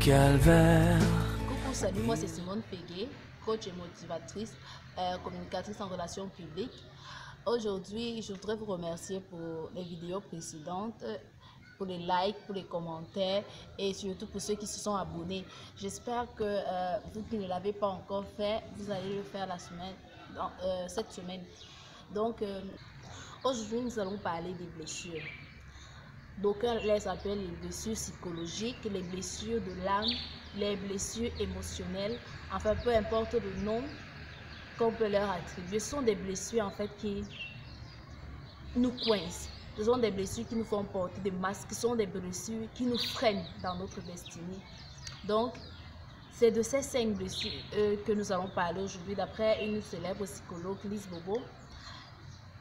calvaire. Coucou, salut, moi c'est Simone Pégué, coach et motivatrice, communicatrice en relations publiques. Aujourd'hui, je voudrais vous remercier pour les vidéos précédentes, pour les likes, pour les commentaires et surtout pour ceux qui se sont abonnés. J'espère que vous qui ne l'avez pas encore fait, vous allez le faire cette semaine. Donc, aujourd'hui, nous allons parler des blessures. D'aucuns les appellent les blessures psychologiques, les blessures de l'âme, les blessures émotionnelles. Enfin, peu importe le nom qu'on peut leur attribuer, ce sont des blessures en fait qui nous coincent. Ce sont des blessures qui nous font porter des masques, ce sont des blessures qui nous freinent dans notre destinée. Donc, c'est de ces 5 blessures que nous allons parler aujourd'hui d'après une célèbre psychologue, Lise Bobo.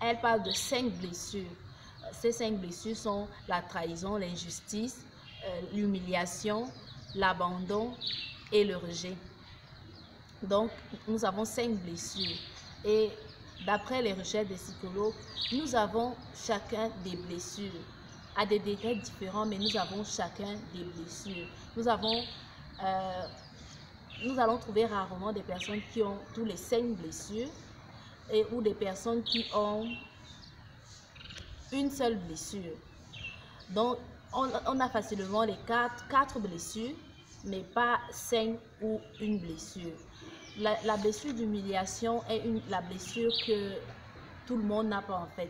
Elle parle de 5 blessures. Ces 5 blessures sont la trahison, l'injustice, l'humiliation, l'abandon et le rejet. Donc, nous avons 5 blessures. Et d'après les recherches des psychologues, nous avons chacun des blessures. À des degrés différents, mais nous avons chacun des blessures. Nous allons trouver rarement des personnes qui ont tous les 5 blessures ou des personnes qui ont une seule blessure. Donc, on a facilement les 4 blessures, mais pas 5 ou une blessure. La blessure d'humiliation est la blessure que tout le monde n'a pas en fait.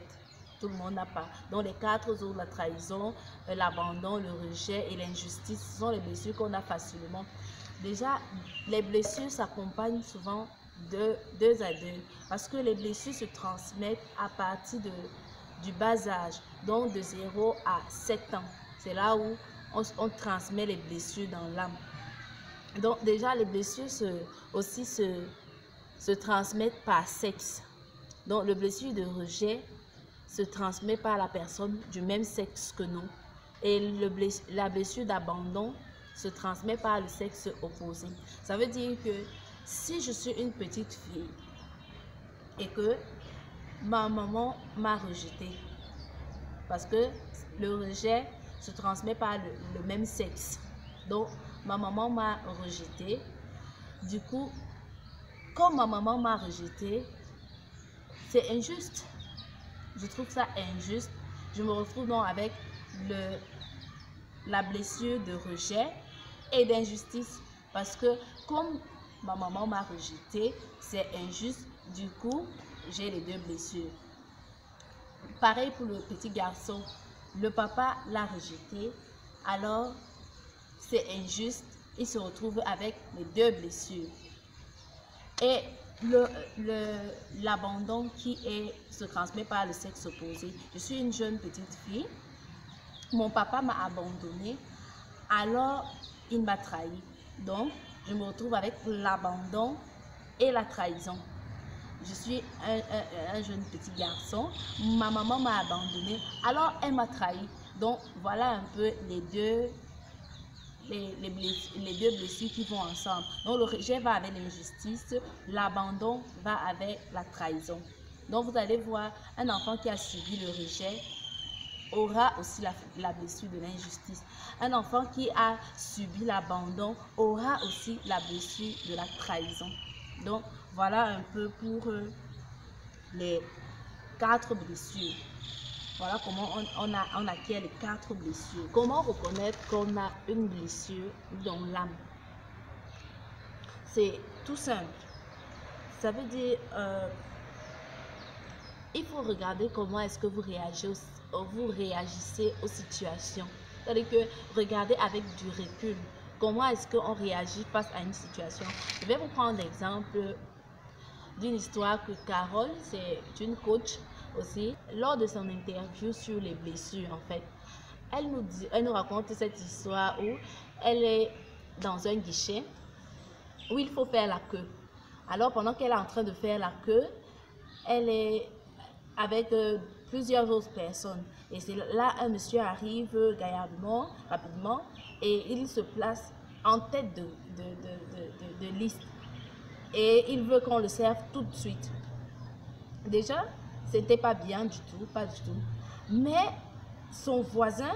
Tout le monde n'a pas. Donc, les 4 autres, la trahison, l'abandon, le rejet et l'injustice, ce sont les blessures qu'on a facilement. Déjà, les blessures s'accompagnent souvent de 2 à 2 parce que les blessures se transmettent à partir du bas âge, donc de 0 à 7 ans. C'est là où on transmet les blessures dans l'âme. Donc déjà, les blessures se transmettent par sexe. Donc le blessure de rejet se transmet par la personne du même sexe que nous. Et la blessure d'abandon se transmet par le sexe opposé. Ça veut dire que si je suis une petite fille et que ma maman m'a rejetée, parce que le rejet se transmet par le même sexe. Donc, ma maman m'a rejetée. Du coup, comme ma maman m'a rejetée, c'est injuste. Je trouve ça injuste. Je me retrouve donc avec la blessure de rejet et d'injustice. Parce que comme ma maman m'a rejetée, c'est injuste. Du coup, j'ai les 2 blessures. Pareil pour le petit garçon. Le papa l'a rejeté, alors c'est injuste. Il se retrouve avec les 2 blessures. Et l'abandon se transmet par le sexe opposé. Je suis une jeune petite fille. Mon papa m'a abandonnée, alors il m'a trahi. Donc, je me retrouve avec l'abandon et la trahison. Je suis un jeune petit garçon, ma maman m'a abandonné, alors elle m'a trahi. Donc voilà un peu les deux blessures qui vont ensemble. Donc le rejet va avec l'injustice, l'abandon va avec la trahison. Donc vous allez voir, un enfant qui a subi le rejet aura aussi la blessure de l'injustice. Un enfant qui a subi l'abandon aura aussi la blessure de la trahison. Donc, voilà un peu pour les 4 blessures. Voilà comment on acquiert les 4 blessures. Comment reconnaître qu'on a une blessure dans l'âme? C'est tout simple. Ça veut dire, il faut regarder comment est-ce que vous réagissez aux situations. C'est-à-dire que regardez avec du recul. Comment est-ce qu'on réagit face à une situation? Je vais vous prendre l'exemple d'une histoire que Carole, c'est une coach aussi, lors de son interview sur les blessures en fait. Elle nous raconte cette histoire où elle est dans un guichet où il faut faire la queue. Alors pendant qu'elle est en train de faire la queue, elle est avec plusieurs autres personnes. Et c'est là un monsieur arrive gaillardement, rapidement, et il se place en tête de liste. Et il veut qu'on le serve tout de suite. Déjà, c'était pas bien du tout, pas du tout. Mais son voisin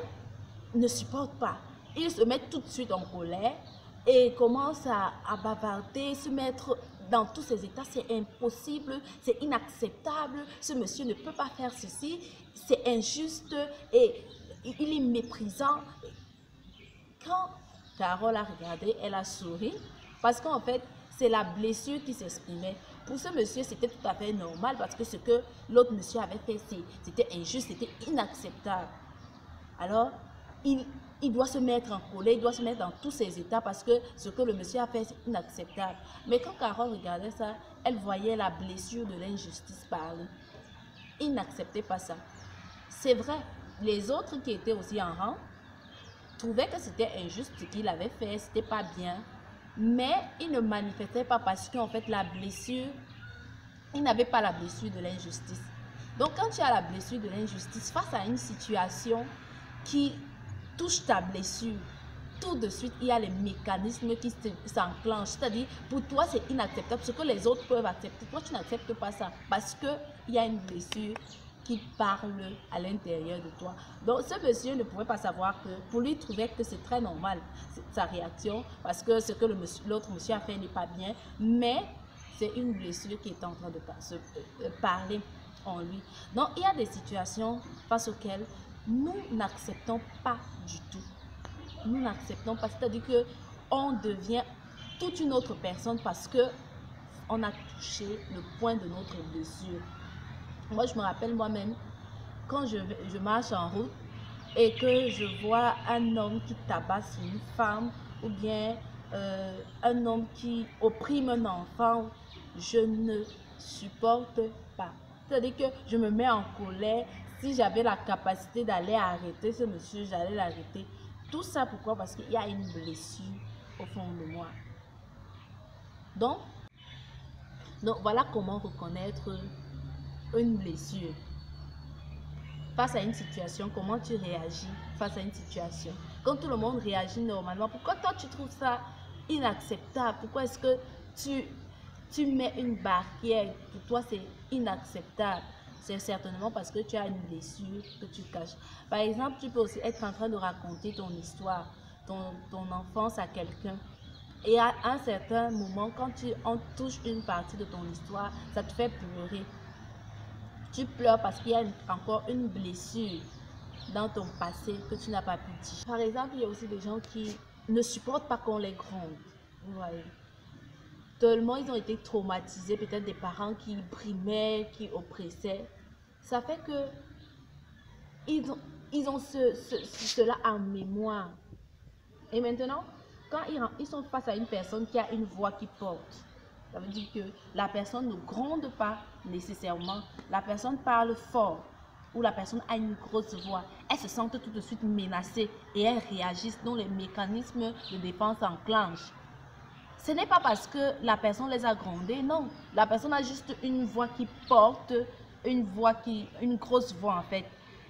ne supporte pas. Il se met tout de suite en colère et commence à bavarder, se mettre dans tous ces états. C'est impossible, c'est inacceptable, ce monsieur ne peut pas faire ceci, c'est injuste et il est méprisant. Quand Carole a regardé, elle a souri parce qu'en fait, c'est la blessure qui s'exprimait. Pour ce monsieur, c'était tout à fait normal parce que ce que l'autre monsieur avait fait, c'était injuste, c'était inacceptable. Alors, il doit se mettre en colère, il doit se mettre dans tous ses états parce que ce que le monsieur a fait, c'est inacceptable. Mais quand Carole regardait ça, elle voyait la blessure de l'injustice parler. Il n'acceptait pas ça. C'est vrai, les autres qui étaient aussi en rang trouvaient que c'était injuste ce qu'il avait fait, c'était pas bien. Mais il ne manifestait pas parce qu'en fait, la blessure, il n'avait pas la blessure de l'injustice. Donc, quand tu as la blessure de l'injustice face à une situation qui touche ta blessure, tout de suite, il y a les mécanismes qui s'enclenchent. C'est-à-dire, pour toi, c'est inacceptable. Ce que les autres peuvent accepter, toi, tu n'acceptes pas ça parce qu'il y a une blessure qui parle à l'intérieur de toi. Donc, ce monsieur ne pouvait pas savoir que, pour lui, il trouvait que c'est très normal, sa réaction, parce que ce que l'autre monsieur a fait n'est pas bien, mais c'est une blessure qui est en train de parler en lui. Donc, il y a des situations face auxquelles nous n'acceptons pas du tout. Nous n'acceptons pas, c'est-à-dire qu'on devient toute une autre personne parce qu'on a touché le point de notre blessure. Moi, je me rappelle moi-même, quand je marche en route et que je vois un homme qui tabasse une femme ou bien un homme qui opprime un enfant, je ne supporte pas. C'est-à-dire que je me mets en colère. Si j'avais la capacité d'aller arrêter ce monsieur, j'allais l'arrêter. Tout ça pourquoi? Parce qu'il y a une blessure au fond de moi. Donc voilà comment reconnaître une blessure. Face à une situation, comment tu réagis face à une situation? Quand tout le monde réagit normalement, pourquoi toi tu trouves ça inacceptable? Pourquoi est-ce que tu mets une barrière? Pour toi c'est inacceptable. C'est certainement parce que tu as une blessure que tu caches. Par exemple, tu peux aussi être en train de raconter ton histoire, ton enfance à quelqu'un. Et à un certain moment, quand on touche une partie de ton histoire, ça te fait pleurer. Tu pleures parce qu'il y a encore une blessure dans ton passé que tu n'as pas pu dire. Par exemple, il y a aussi des gens qui ne supportent pas qu'on les gronde. Vous voyez. Tellement ils ont été traumatisés, peut-être des parents qui brimaient, qui oppressaient. Ça fait que ils ont cela en mémoire. Et maintenant, quand ils sont face à une personne qui a une voix qui porte, ça veut dire que la personne ne gronde pas nécessairement, la personne parle fort ou la personne a une grosse voix, elles se sentent tout de suite menacées et elles réagissent, dont les mécanismes de défense s'enclenchent. Ce n'est pas parce que la personne les a grondées, non. La personne a juste une voix qui porte, une grosse voix en fait.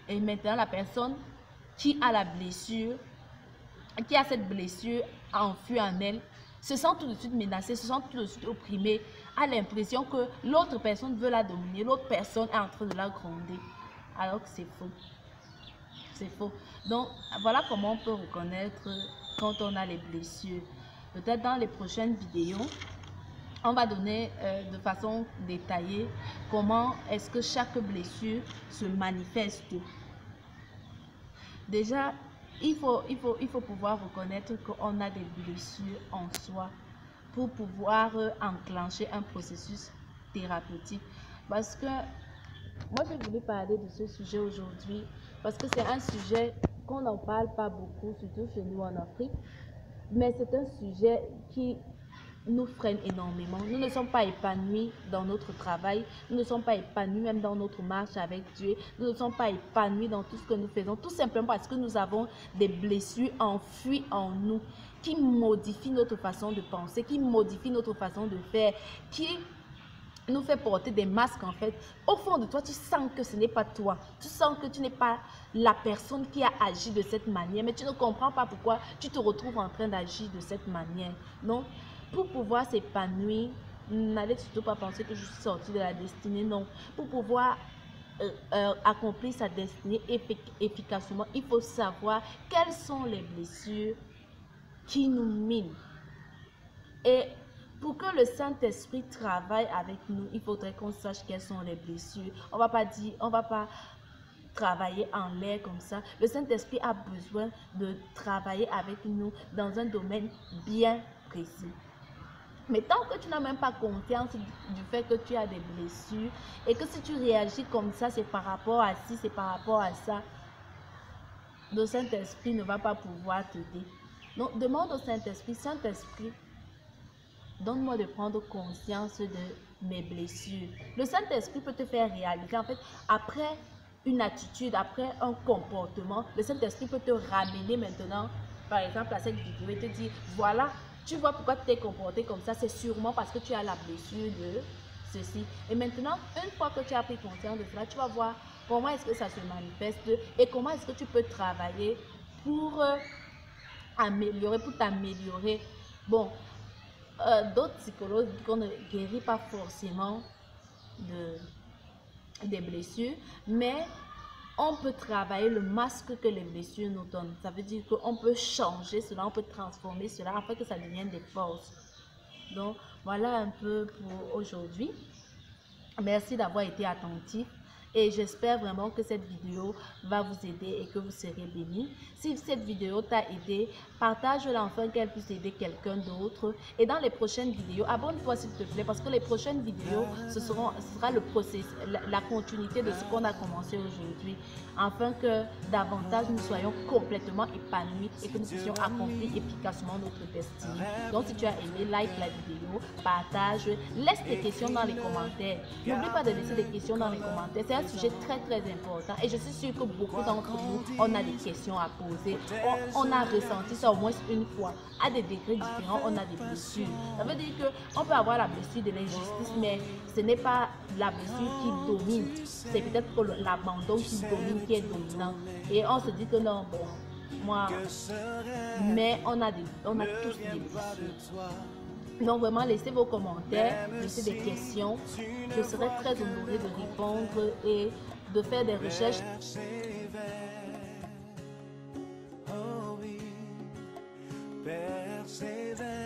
Et maintenant, la personne qui a la blessure, qui a cette blessure enfuie en elle, se sent tout de suite menacée, se sent tout de suite opprimée, a l'impression que l'autre personne veut la dominer, l'autre personne est en train de la gronder. Alors que c'est faux. C'est faux. Donc, voilà comment on peut reconnaître quand on a les blessures. Peut-être dans les prochaines vidéos, on va donner de façon détaillée comment est-ce que chaque blessure se manifeste. Déjà, il faut pouvoir reconnaître qu'on a des blessures en soi pour pouvoir enclencher un processus thérapeutique. Parce que moi, j'ai voulu parler de ce sujet aujourd'hui parce que c'est un sujet qu'on n'en parle pas beaucoup, surtout chez nous en Afrique. Mais c'est un sujet qui nous freine énormément. Nous ne sommes pas épanouis dans notre travail. Nous ne sommes pas épanouis même dans notre marche avec Dieu. Nous ne sommes pas épanouis dans tout ce que nous faisons. Tout simplement parce que nous avons des blessures enfouies en nous qui modifient notre façon de penser, qui modifient notre façon de faire, qui nous fait porter des masques en fait. Au fond de toi, tu sens que ce n'est pas toi. Tu sens que tu n'es pas la personne qui a agi de cette manière, mais tu ne comprends pas pourquoi tu te retrouves en train d'agir de cette manière. Non, pour pouvoir s'épanouir, n'allez surtout pas penser que je suis sortie de la destinée, non. Pour pouvoir accomplir sa destinée efficacement, il faut savoir quelles sont les blessures qui nous minent. Et pour que le Saint-Esprit travaille avec nous, il faudrait qu'on sache quelles sont les blessures. On va pas travailler en l'air comme ça. Le Saint-Esprit a besoin de travailler avec nous dans un domaine bien précis. Mais tant que tu n'as même pas conscience du fait que tu as des blessures et que si tu réagis comme ça, c'est par rapport à ci, c'est par rapport à ça, le Saint-Esprit ne va pas pouvoir t'aider. Donc, demande au Saint-Esprit, Saint-Esprit, donne-moi de prendre conscience de mes blessures. Le Saint-Esprit peut te faire réaliser, en fait, après une attitude, après un comportement, le Saint-Esprit peut te ramener maintenant, par exemple, à cette vidéo et te dire, voilà, tu vois pourquoi tu t'es comporté comme ça, c'est sûrement parce que tu as la blessure de ceci. Et maintenant, une fois que tu as pris conscience de cela, tu vas voir comment est-ce que ça se manifeste et comment est-ce que tu peux travailler pour t'améliorer. Bon, d'autres psychologues disent qu'on ne guérit pas forcément des blessures, mais on peut travailler le masque que les blessures nous donnent. Ça veut dire qu'on peut changer cela, on peut transformer cela afin que ça devienne des forces. Donc, voilà un peu pour aujourd'hui. Merci d'avoir été attentif. Et j'espère vraiment que cette vidéo va vous aider et que vous serez bénis. Si cette vidéo t'a aidé, partage-la afin qu'elle puisse aider quelqu'un d'autre. Et dans les prochaines vidéos, abonne-toi s'il te plaît parce que les prochaines vidéos, ce sera le processus, la continuité de ce qu'on a commencé aujourd'hui. Afin que davantage nous soyons complètement épanouis et que nous puissions accomplir efficacement notre destinée. Donc si tu as aimé, like la vidéo, partage, laisse tes questions dans les commentaires. N'oublie pas de laisser des questions dans les commentaires. C'est un sujet très important et je suis sûre que beaucoup d'entre nous, on a des questions à poser. On a ressenti ça au moins une fois. À des degrés différents, on a des blessures. Ça veut dire qu'on peut avoir la blessure de l'injustice, mais ce n'est pas la blessure qui domine. C'est peut-être l'abandon qui domine, qui est dominant. Et on se dit que non, bon, moi, mais on a tous des blessures. Donc vraiment, laissez vos commentaires, laissez des questions. Je serai très honorée de répondre et de faire des recherches. Persévère.